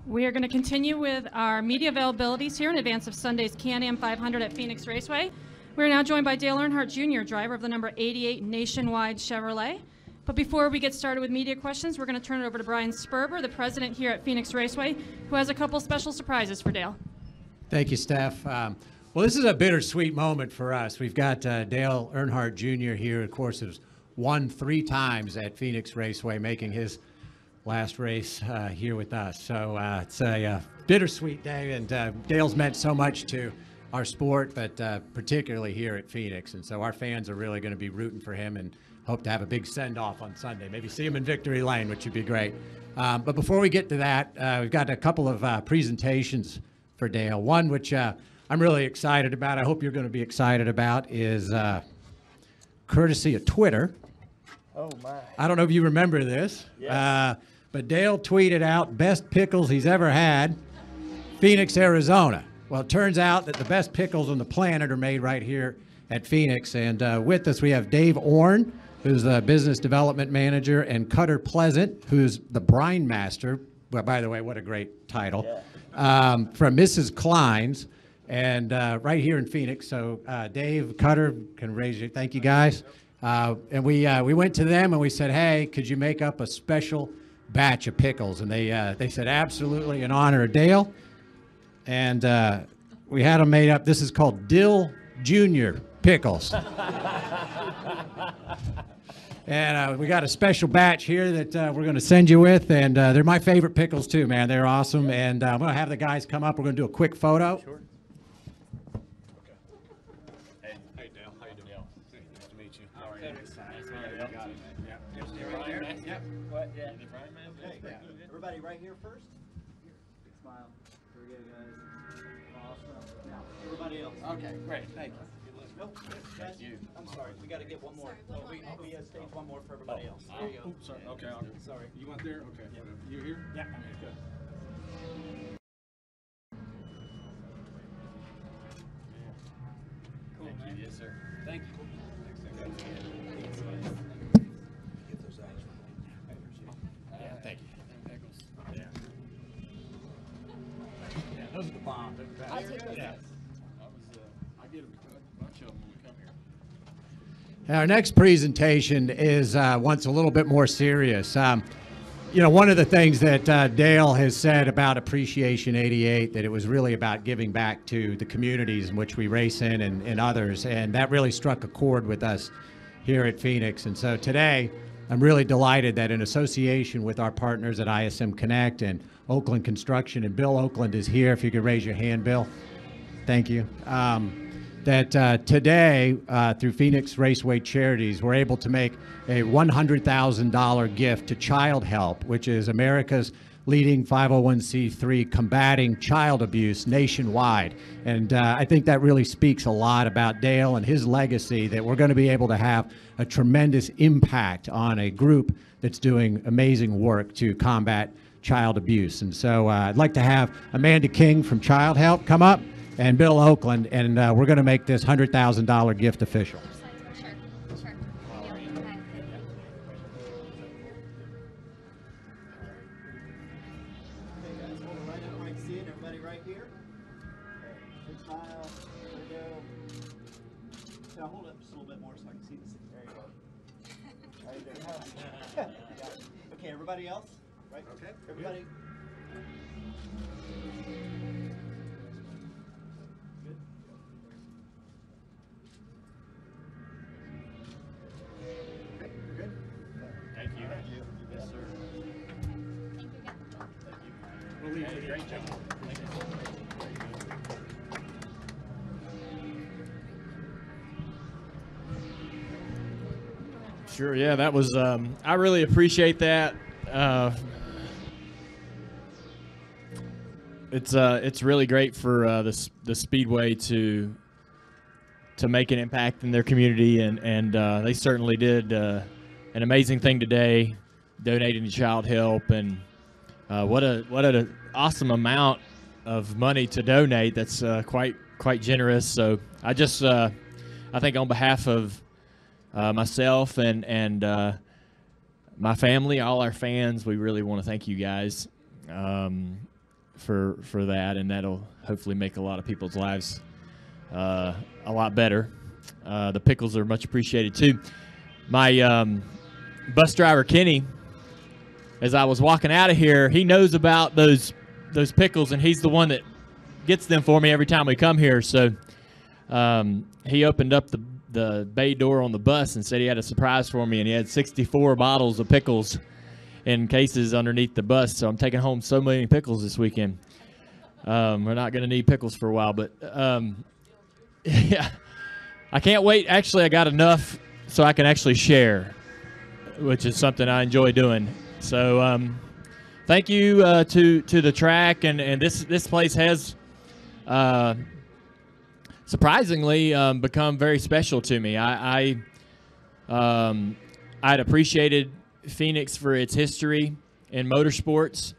We are going to continue with our media availabilities here in advance of Sunday's Can-Am 500 at Phoenix Raceway. We are now joined by Dale Earnhardt Jr., driver of the number 88 Nationwide Chevrolet. But before we get started with media questions, we're going to turn it over to Brian Sperber, the president here at Phoenix Raceway, who has a couple special surprises for Dale. Thank you, Steph. Well, this is a bittersweet moment for us. We've got Dale Earnhardt Jr. here, of course, has won 3 times at Phoenix Raceway, making his last race here with us. So it's a bittersweet day, and Dale's meant so much to our sport, but particularly here at Phoenix. And so our fans are really going to be rooting for him and hope to have a big send-off on Sunday. Maybe see him in victory lane, which would be great. But before we get to that, we've got a couple of presentations for Dale. One which I'm really excited about, I hope you're going to be excited about, is courtesy of Twitter. Oh, my. I don't know if you remember this, Yes. but Dale tweeted out best pickles he's ever had, Phoenix, Arizona. Well, it turns out that the best pickles on the planet are made right here at Phoenix. And with us, we have Dave Orn, who's the business development manager, and Cutter Pleasant, who's the brine master. Well, by the way, what a great title. Yeah. From Mrs. Klein's, and right here in Phoenix. So Dave, Cutter, can raise your, thank you guys. And we went to them and we said, hey, could you make up a special batch of pickles? And they said, absolutely, in honor of Dale. And we had them made up. This is called Dill Junior Pickles. And we got a special batch here that we're going to send you with. And they're my favorite pickles, too, man. They're awesome. And I'm going to have the guys come up. We're going to do a quick photo. Sure. Hey, Dale. How you doing? Nice to meet you. How are you? Yep. What? Yeah. Hey, Everybody right here first. Big smile. Here we go, guys. Awesome. Now, everybody else. Okay, great. Thank you. Nope. Guys, I'm sorry. We got to get one more. We stage one more for everybody else. There you go. Oops, sorry. Okay. Sorry. You went there? Okay. Yep. You here? Yeah. Good. Cool, man. Yes, sir. Thank you. Yeah, Thank you. Yeah. Yeah, those are the bombs. I'll take those. Yeah. I get a bunch of them when we come here. Our next presentation is once a little bit more serious. You know, one of the things that Dale has said about Appreciation 88, that it was really about giving back to the communities in which we race in and others, and that really struck a chord with us here at Phoenix. And so today, I'm really delighted that in association with our partners at ISM Connect and Oakland Construction, and Bill Oakland is here, if you could raise your hand, Bill. Thank you. That today, through Phoenix Raceway Charities, we're able to make a $100,000 gift to Child Help, which is America's leading 501c3 combating child abuse nationwide. And I think that really speaks a lot about Dale and his legacy, that we're going to be able to have a tremendous impact on a group that's doing amazing work to combat child abuse. And so I'd like to have Amanda King from Child Help come up, and Bill Oakland, and we're going to make this $100,000 gift official. Sure. Okay, guys, hold it right up where I can see it. Everybody right here. Big smile. There we go. Now hold it up just a little bit more so I can see this. There you go. Right there. Got it. Okay, everybody else? Right? Okay. Everybody. Good. Okay, you're good? Thank you. Yes, sir. We'll leave it. Great job. Thank you. Sure, yeah, that was, I really appreciate that. It's really great for the Speedway to make an impact in their community, and they certainly did an amazing thing today, donating to Child Help, and what an awesome amount of money to donate. That's quite generous. So I just I think on behalf of myself and my family, all our fans, we really want to thank you guys. for that, and that'll hopefully make a lot of people's lives a lot better. The pickles are much appreciated too. My bus driver Kenny, as I was walking out of here, he knows about those pickles, and he's the one that gets them for me every time we come here. So he opened up the bay door on the bus and said he had a surprise for me, and he had 64 bottles of pickles in cases underneath the bus. So I'm taking home so many pickles this weekend. We're not going to need pickles for a while, but yeah, I can't wait. Actually, I got enough so I can actually share, which is something I enjoy doing. So thank you to the track, and this place has surprisingly become very special to me. I'd appreciated Phoenix for its history in motorsports,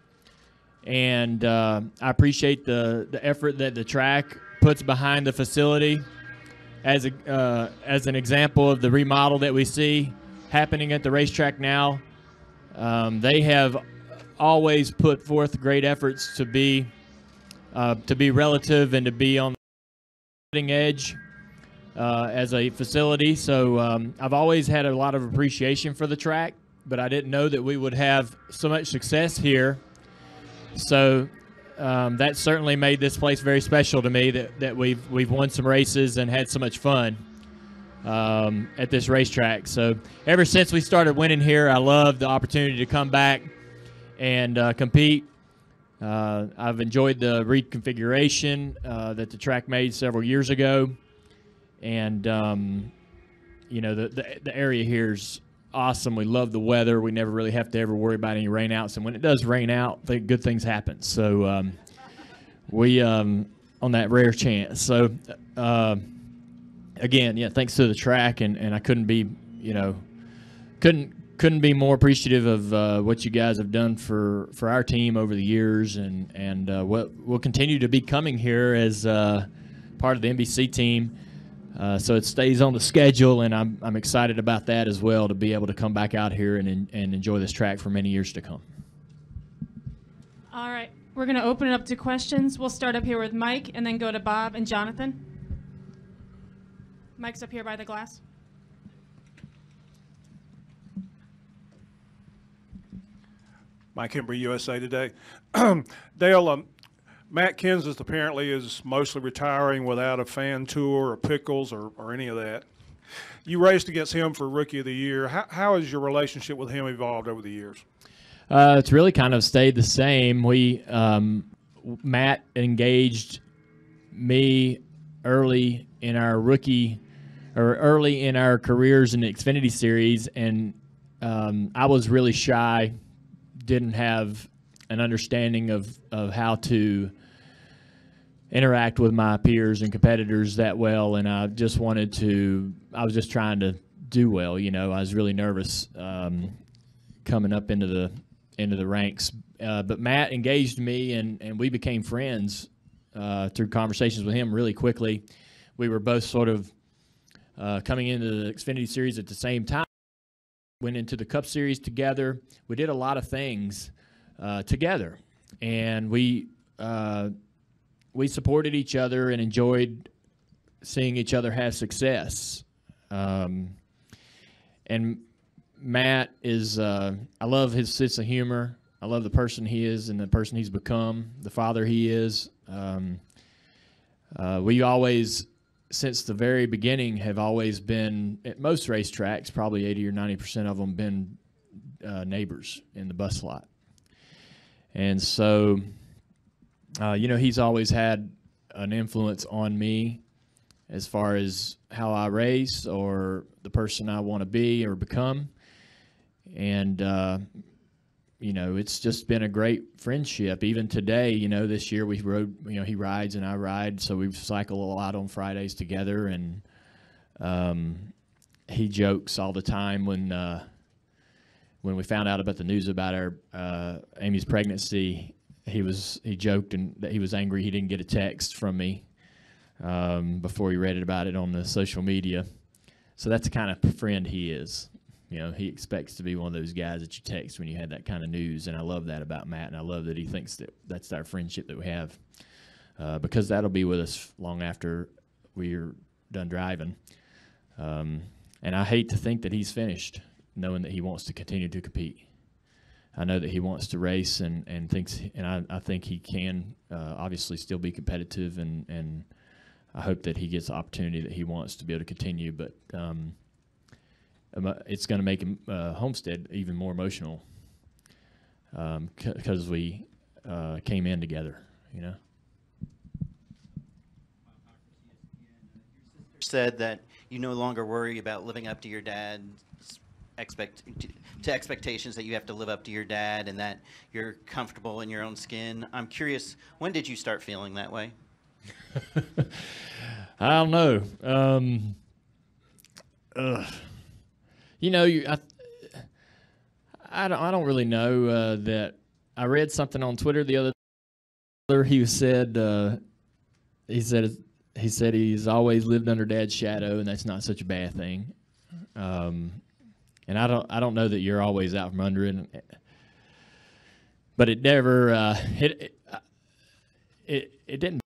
and I appreciate the effort that the track puts behind the facility as an example of the remodel that we see happening at the racetrack now. They have always put forth great efforts to be relative and to be on the cutting edge as a facility. So I've always had a lot of appreciation for the track, but I didn't know that we would have so much success here. So that certainly made this place very special to me, that we've won some races and had so much fun at this racetrack. So ever since we started winning here, I love the opportunity to come back and compete. I've enjoyed the reconfiguration that the track made several years ago, and you know, the area here is awesome. We love the weather. We never really have to ever worry about any rainouts, and when it does rain out, good things happen. So we on that rare chance. So again, yeah, thanks to the track, and I couldn't be, you know, couldn't be more appreciative of what you guys have done for our team over the years, and what will continue to be coming here as part of the NBC team. So it stays on the schedule, and I'm excited about that as well, to be able to come back out here and enjoy this track for many years to come. All right, we're going to open it up to questions. We'll start up here with Mike and then go to Bob and Jonathan. Mike's up here by the glass. Mike Embry, USA Today. Dale, Matt Kenseth apparently is mostly retiring without a fan tour or pickles or any of that. You raced against him for Rookie of the Year. How has your relationship with him evolved over the years? It's really kind of stayed the same. Matt engaged me early in our early in our careers in the Xfinity Series, and I was really shy, didn't have an understanding of how to interact with my peers and competitors that well, and I was just trying to do well. You know, I was really nervous coming up into the ranks, but Matt engaged me, and we became friends through conversations with him really quickly. We were both sort of coming into the Xfinity Series at the same time, went into the Cup Series together. We did a lot of things together, and we supported each other and enjoyed seeing each other have success. And Matt is, I love his sense of humor. I love the person he is and the person he's become, the father he is. We always, since the very beginning, have always been, at most racetracks, probably 80 or 90% of them, been neighbors in the bus lot. And so, you know, he's always had an influence on me as far as how I race or the person I want to be or become. And, you know, it's just been a great friendship. Even today, you know, this year we rode, you know, he rides and I ride, so we cycle a lot on Fridays together. And he jokes all the time when we found out about the news about our Amy's pregnancy. He joked that he was angry he didn't get a text from me before he read about it on the social media. So that's the kind of friend he is. You know, he expects to be one of those guys that you text when you had that kind of news, and I love that about Matt, and I love that he thinks that that's our friendship that we have, because that'll be with us long after we're done driving. And I hate to think that he's finished, knowing that he wants to continue to compete. I know that he wants to race and thinks, and I think he can obviously still be competitive, and I hope that he gets the opportunity that he wants to be able to continue. But it's going to make him, Homestead even more emotional, because we came in together, you know. Said that you no longer worry about living up to your dad's expectations, that you have to live up to your dad, and that you're comfortable in your own skin. I'm curious, when did you start feeling that way? I don't know. You know, I don't really know that. I read something on Twitter the other day. He said he's always lived under Dad's shadow, and that's not such a bad thing. And I don't know that you're always out from under it, but it never it didn't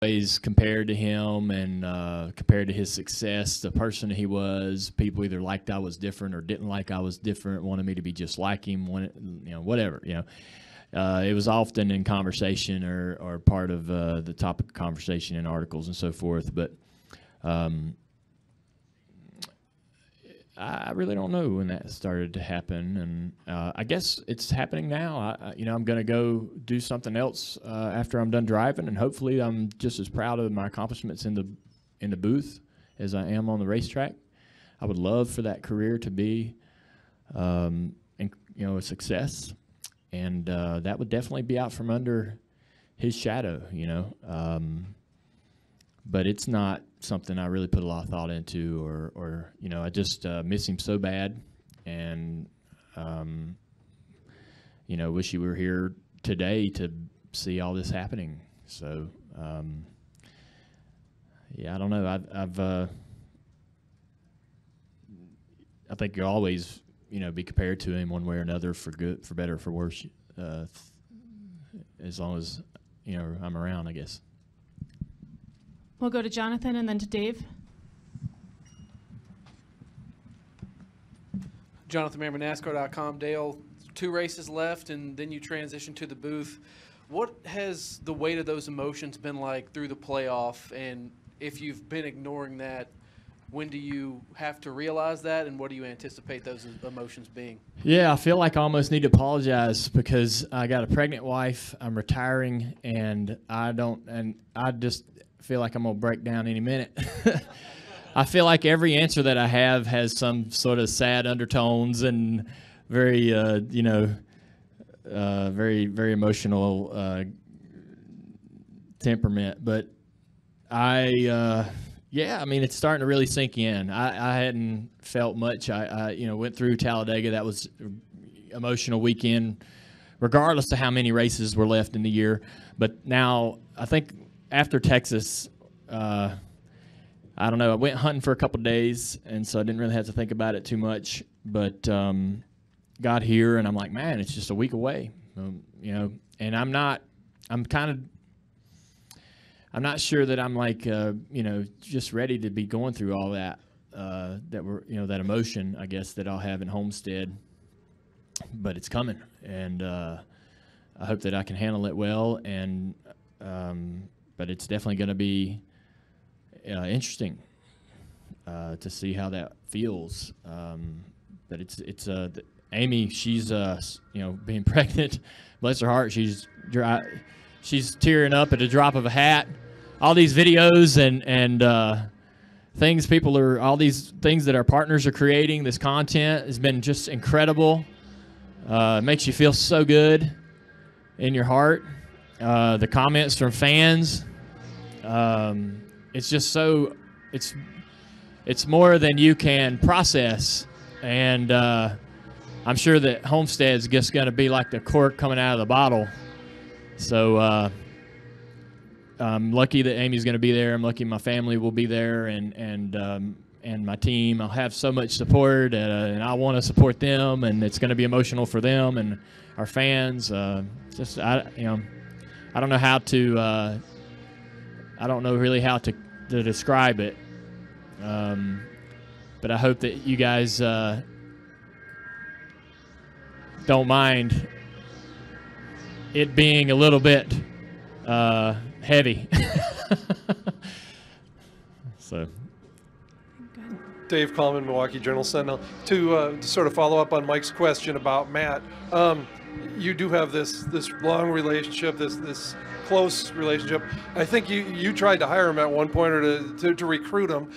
always compared to him and compared to his success, the person he was. People either liked I was different or didn't like I was different, wanted me to be just like him, whatever, it was often in conversation or part of the topic of conversation in articles and so forth. But I really don't know when that started to happen, and I guess it's happening now. I'm going to go do something else after I'm done driving, and hopefully I'm just as proud of my accomplishments in the booth as I am on the racetrack. I would love for that career to be, a success, and that would definitely be out from under his shadow, but it's not something I really put a lot of thought into, or I just miss him so bad, and wish he were here today to see all this happening. So I don't know. I think you'll always be compared to him one way or another, for good, for better, or for worse, as long as I'm around, I guess. We'll go to Jonathan and then to Dave. Jonathan Merriman, NASCAR.com. Dale, 2 races left, and then you transition to the booth. What has the weight of those emotions been like through the playoff? And if you've been ignoring that, when do you have to realize that, and what do you anticipate those emotions being? Yeah, I feel like I almost need to apologize because I got a pregnant wife, I'm retiring, and I just feel like I'm going to break down any minute. I feel like every answer that I have has some sort of sad undertones and very, very, very emotional temperament. But it's starting to really sink in. I hadn't felt much. I went through Talladega. That was an emotional weekend, regardless of how many races were left in the year. But now I think after Texas, I don't know. I went hunting for a couple of days, and so I didn't really have to think about it too much. But got here, and I'm like, man, it's just a week away, And I'm not sure that I'm like, just ready to be going through all that, that emotion, I guess, that I'll have in Homestead. But it's coming, and I hope that I can handle it well. And but it's definitely going to be interesting to see how that feels. But it's Amy. She's being pregnant. Bless her heart. She's tearing up at the drop of a hat. All these videos and things all these things that our partners are creating. This content has been just incredible. It makes you feel so good in your heart. The comments from fans, it's just so, it's more than you can process, and I'm sure that Homestead's just going to be like the cork coming out of the bottle. So I'm lucky that Amy's going to be there. I'm lucky my family will be there, and and my team. I'll have so much support, and I want to support them, and it's going to be emotional for them and our fans. Just I don't know how to. I don't know really how to describe it. But I hope that you guys don't mind it being a little bit heavy. So, Dave Coleman, Milwaukee Journal Sentinel. To sort of follow up on Mike's question about Matt, you do have this long relationship, this close relationship. I think you tried to hire him at one point, or to recruit him.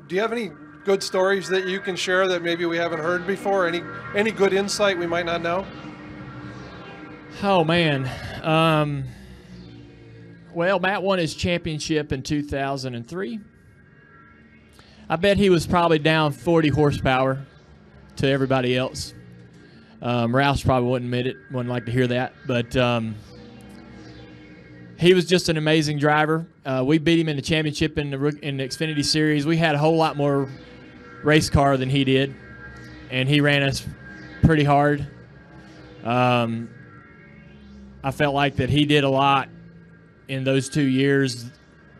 Do you have any good stories that you can share that maybe we haven't heard before? Any good insight we might not know? Oh man. Well, Matt won his championship in 2003. I bet he was probably down 40 horsepower to everybody else. Roush probably wouldn't admit it, wouldn't like to hear that, but he was just an amazing driver. We beat him in the championship in the Xfinity Series. We had a whole lot more race car than he did, and he ran us pretty hard. I felt like that he did a lot in those 2 years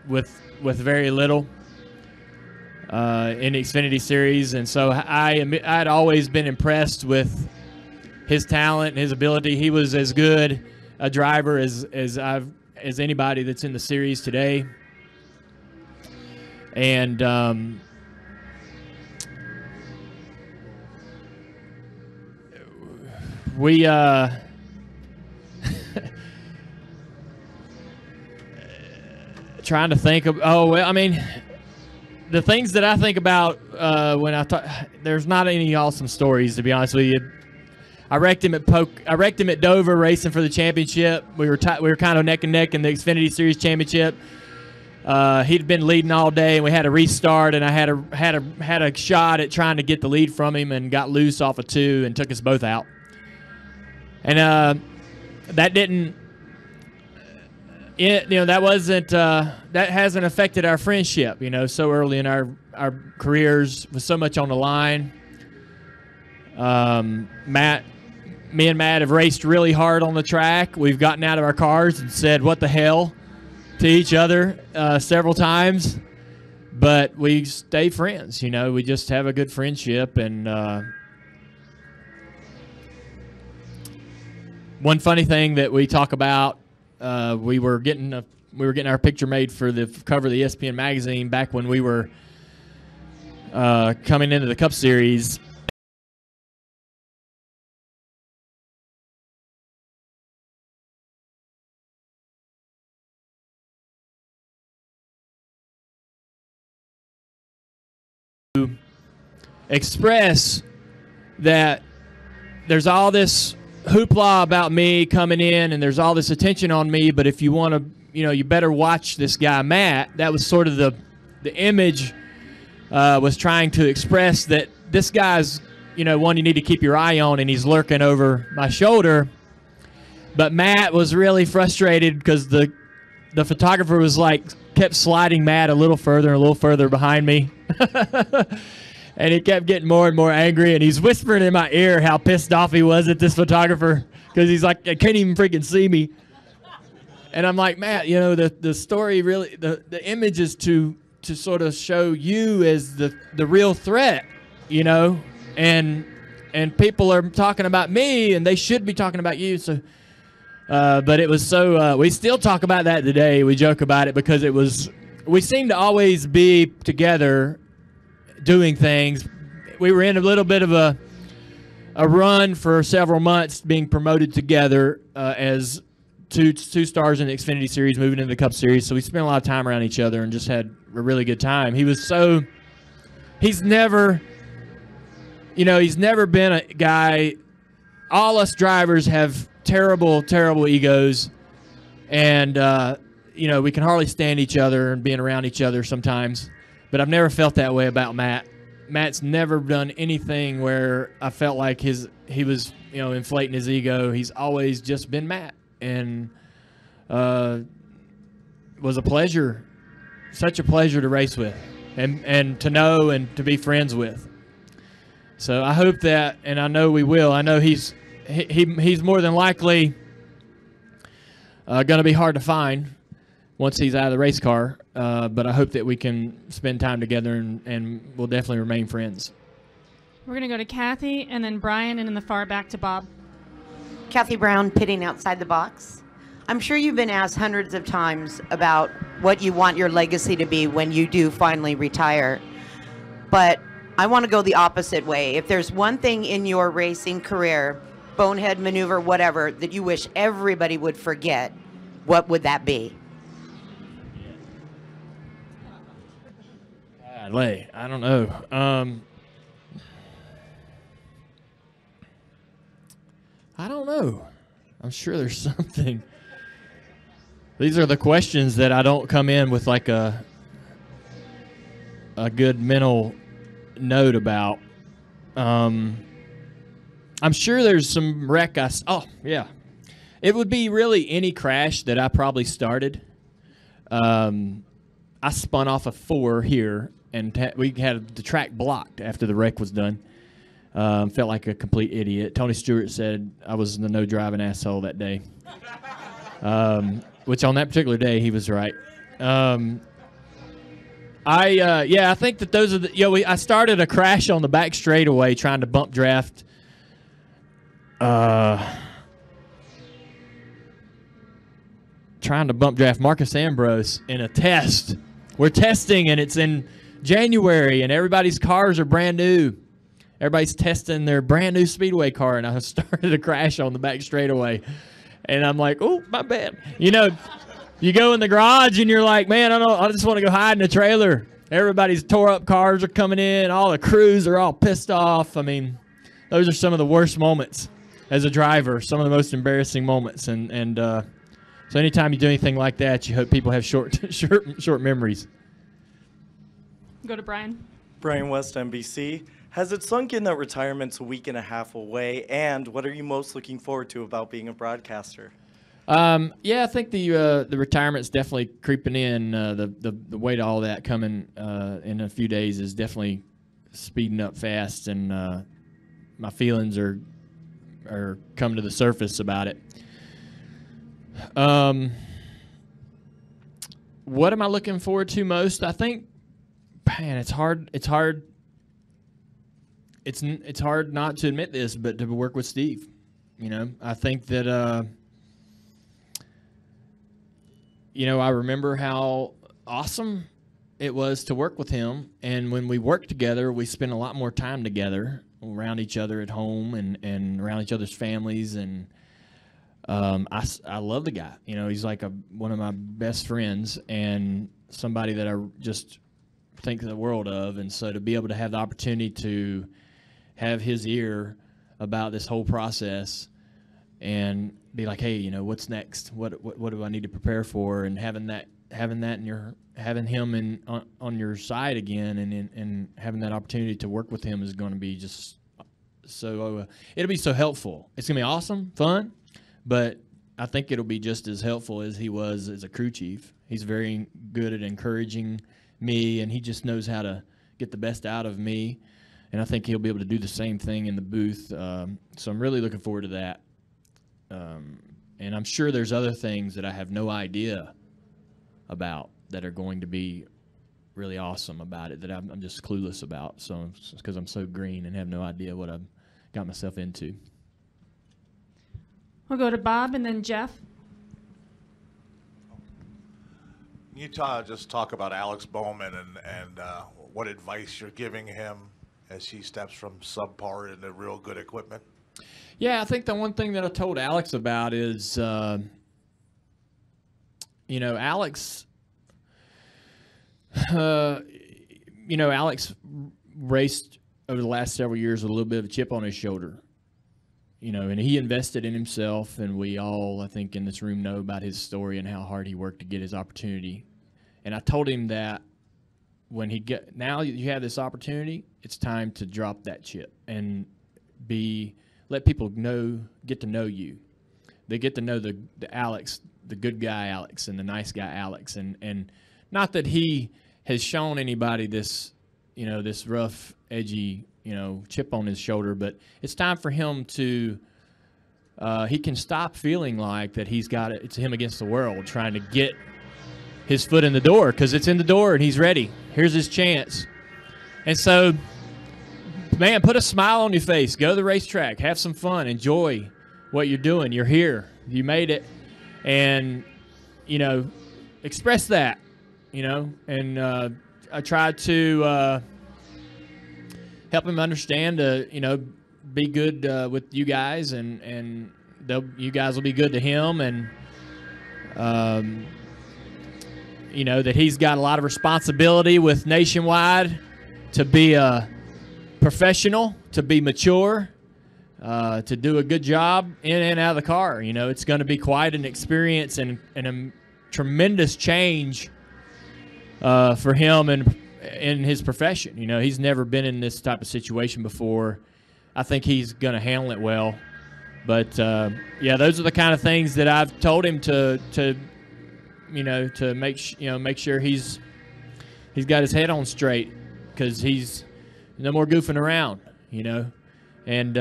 with very little in the Xfinity Series, and so I'd always been impressed with his talent and his ability. He was as good a driver as anybody that's in the series today, and we trying to think of, I mean, the things that I think about when I talk, there's not any awesome stories, to be honest with you. I wrecked him at Dover racing for the championship. We were kind of neck and neck in the Xfinity Series championship. He'd been leading all day, and we had a restart, and I had a shot at trying to get the lead from him, and got loose off of 2 and took us both out. And that didn't. That wasn't. That hasn't affected our friendship. So early in our careers with so much on the line. Me and Matt have raced really hard on the track. We've gotten out of our cars and said "what the hell" to each other several times, but we stay friends. We just have a good friendship. And one funny thing that we talk about. We were getting our picture made for the cover of the ESPN magazine back when we were coming into the Cup Series. To express that there's all this hoopla about me coming in, and there's all this attention on me, but if you want to, you better watch this guy Matt. That was sort of the image was trying to express that this guy's one you need to keep your eye on, and he's lurking over my shoulder. But Matt was really frustrated because the photographer was kept sliding Matt a little further behind me. And he kept getting more and more angry, and he's whispering in my ear how pissed off he was at this photographer because he's like, I can't even freaking see me. And I'm like, Matt, the story really, the image is to sort of show you as the real threat, and people are talking about me, and they should be talking about you. So, but it was so, we still talk about that today. We joke about it because we seem to always be together doing things. We were in a little bit of a run for several months being promoted together as two stars in the Xfinity Series, moving into the Cup Series. So we spent a lot of time around each other and just had a really good time. He's never been a guy. All us drivers have terrible, terrible egos, and we can hardly stand each other and being around each other sometimes. But I've never felt that way about Matt. Matt's never done anything where I felt like he was, inflating his ego. He's always just been Matt, and was a pleasure, such a pleasure to race with. and to know and to be friends with. So I hope that, and I know we will. I know he's more than likely going to be hard to find once he's out of the race car. But I hope that we can spend time together, and we'll definitely remain friends. We're going to go to Kathy, and then Brian, and in the far back to Bob. Kathy Brown, pitting outside the box. I'm sure you've been asked hundreds of times about what you want your legacy to be when you do finally retire. But I want to go the opposite way. If there's one thing in your racing career, bonehead maneuver, whatever, that you wish everybody would forget, what would that be? I don't know. I don't know. I'm sure there's something. These are the questions that I don't come in with like a good mental note about. I'm sure there's some wreck. Oh, yeah. It would be really any crash that I probably started. I spun off a 4 here, and we had the track blocked after the wreck was done. Felt like a complete idiot. Tony Stewart said I was the no driving asshole that day. Which on that particular day, he was right. I think that those are the, I started a crash on the back straightaway trying to bump draft. Trying to bump draft Marcus Ambrose in a test. We're testing, and it's in January, and everybody's cars are brand new. Everybody's testing their brand new Speedway car, and I started a crash on the back straightaway. And I'm like, oh, my bad. You know, you go in the garage, and you're like, man, I just want to go hide in the trailer. Everybody's tore up cars are coming in. All the crews are all pissed off. I mean, those are some of the worst moments as a driver, some of the most embarrassing moments. And so anytime you do anything like that, you hope people have short memories. Go to Brian. Brian West, NBC. Has it sunk in that retirement's a week and a half away? And what are you most looking forward to about being a broadcaster? Yeah, I think the retirement's definitely creeping in. The weight of all that coming in a few days is definitely speeding up fast, and my feelings are coming to the surface about it. What am I looking forward to most? I think, man, it's hard. It's hard not to admit this, but to work with Steve. You know, I think that, I remember how awesome it was to work with him. And when we worked together, we spent a lot more time together around each other at home and around each other's families. And I love the guy. You know, he's like one of my best friends and somebody that I just think the world of. And so to be able to have the opportunity to have his ear about this whole process and be like, hey, what's next? What do I need to prepare for? And having him on your side again, and having that opportunity to work with him is going to be just so. It'll be so helpful. It's gonna be awesome, fun, but I think it'll be just as helpful as he was as a crew chief. He's very good at encouraging me, and he just knows how to get the best out of me. And I think he'll be able to do the same thing in the booth. So I'm really looking forward to that. And I'm sure there's other things that I have no idea about that are going to be really awesome about it that I'm just clueless about. So because I'm so green and have no idea what I've got myself into. We'll go to Bob and then Jeff. Can you just talk about Alex Bowman and what advice you're giving him as he steps from subpar into real good equipment? Yeah, I think the one thing that I told Alex about is, Alex, Alex raced over the last several years with a little bit of a chip on his shoulder, and he invested in himself, and we all, I think, in this room know about his story and how hard he worked to get his opportunity. And I told him that now you have this opportunity, it's time to drop that chip and let people get to know you. They get to know the Alex, the good guy Alex, and the nice guy Alex, and not that he has shown anybody this, this rough, edgy, chip on his shoulder. But it's time for him to. He can stop feeling like that he's got it's him against the world, trying to get his foot in the door, because it's in the door and he's ready. Here's his chance. And so, man, put a smile on your face. Go to the racetrack. Have some fun. Enjoy what you're doing. You're here. You made it. And, express that, And I tried to help him understand to, be good with you guys, and you guys will be good to him. And, that he's got a lot of responsibility with Nationwide, to be a professional, to be mature, to do a good job in and out of the car. It's going to be quite an experience and a tremendous change for him and in his profession. He's never been in this type of situation before. I think he's going to handle it well. But, yeah, those are the kind of things that I've told him to make sure he's got his head on straight, because he's no more goofing around, And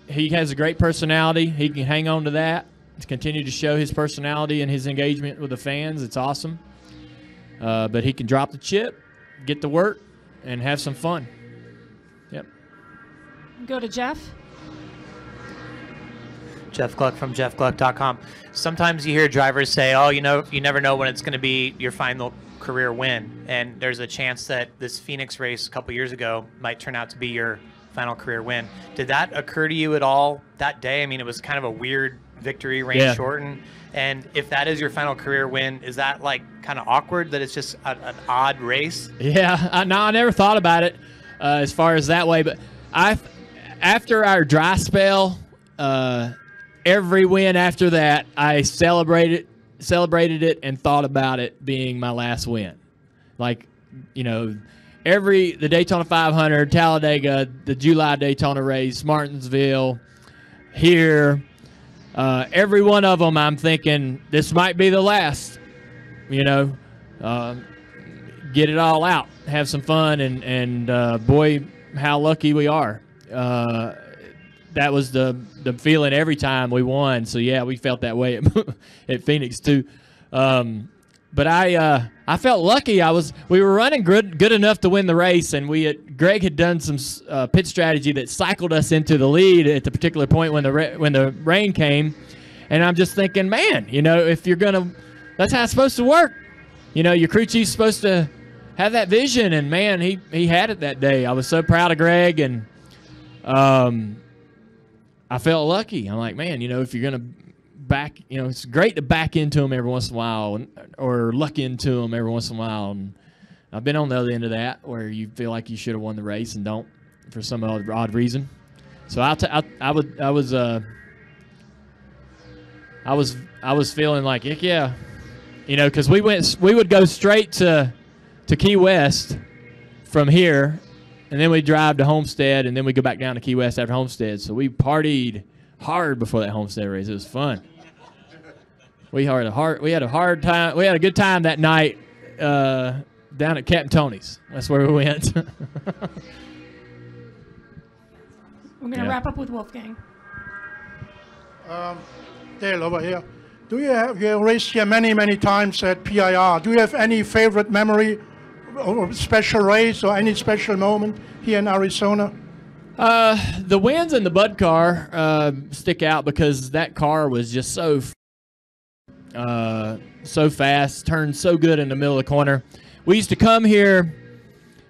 he has a great personality. He can hang on to that, to continue to show his personality and his engagement with the fans. It's awesome. But he can drop the chip, get to work, and have some fun. Yep. Go to Jeff. Jeff Gluck from jeffgluck.com. Sometimes you hear drivers say, oh, you never know when it's going to be your final career win. And there's a chance that this Phoenix race a couple years ago might turn out to be your final career win. Did that occur to you at all that day? I mean, it was kind of a weird victory, rain shortened. And if that is your final career win, is that like kind of awkward that it's just an odd race? Yeah, I never thought about it as far as that way. But after our dry spell, every win after that, I celebrated it and thought about it being my last win. Like, the Daytona 500, Talladega, the July Daytona race, Martinsville, here, every one of them I'm thinking this might be the last, get it all out, have some fun, and boy, how lucky we are. That was the feeling every time we won. So yeah, we felt that way at Phoenix too. But I felt lucky. We were running good enough to win the race, and Greg had done some pit strategy that cycled us into the lead at the particular point when the rain came. And I'm just thinking, man, if you're gonna, that's how it's supposed to work. Your crew chief's supposed to have that vision, and man, he had it that day. I was so proud of Greg, and I felt lucky. I'm like, man, if you're going to back, it's great to back into them every once in a while, or luck into them every once in a while. And I've been on the other end of that, where you feel like you should have won the race and don't for some odd reason. So I was feeling like, heck yeah, because we would go straight to Key West from here. And then we drive to Homestead, and then we go back down to Key West after Homestead. So we partied hard before that Homestead race. It was fun. We had a hard time. We had a good time that night down at Captain Tony's. That's where we went. We're going to wrap up with Wolfgang. Dale over here. You have raced here many times at PIR. Do you have any favorite memory or special race or any special moment here in Arizona? The wins in the Bud car stick out, because that car was just so fast, turned so good in the middle of the corner. We used to come here,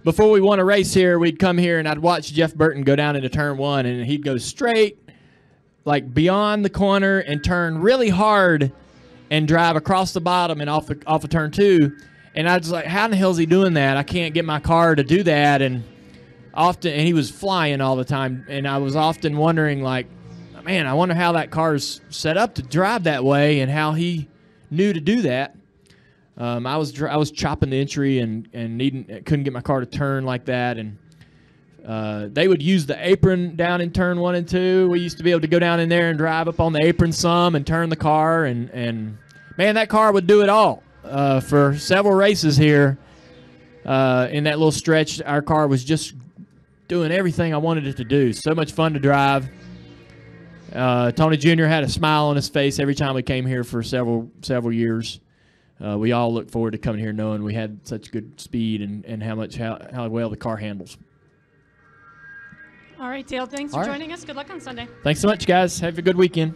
before we won a race here, we'd come here and I'd watch Jeff Burton go down into turn one, and he'd go straight, like beyond the corner, and turn really hard and drive across the bottom and off of turn two. And I was like, how in the hell is he doing that? I can't get my car to do that. And he was flying all the time. And I was often wondering, like, man, I wonder how that car's set up to drive that way, and how he knew to do that. I was chopping the entry and couldn't get my car to turn like that. And they would use the apron down in turn 1 and 2. We used to be able to go down in there and drive up on the apron some and turn the car. And man, that car would do it all. For several races here, in that little stretch, our car was just doing everything I wanted it to do. So much fun to drive. Tony Jr. had a smile on his face every time we came here for several years. We all look forward to coming here knowing we had such good speed and how well the car handles. All right, Dale, thanks for joining us. Good luck on Sunday. Thanks so much, guys. Have a good weekend.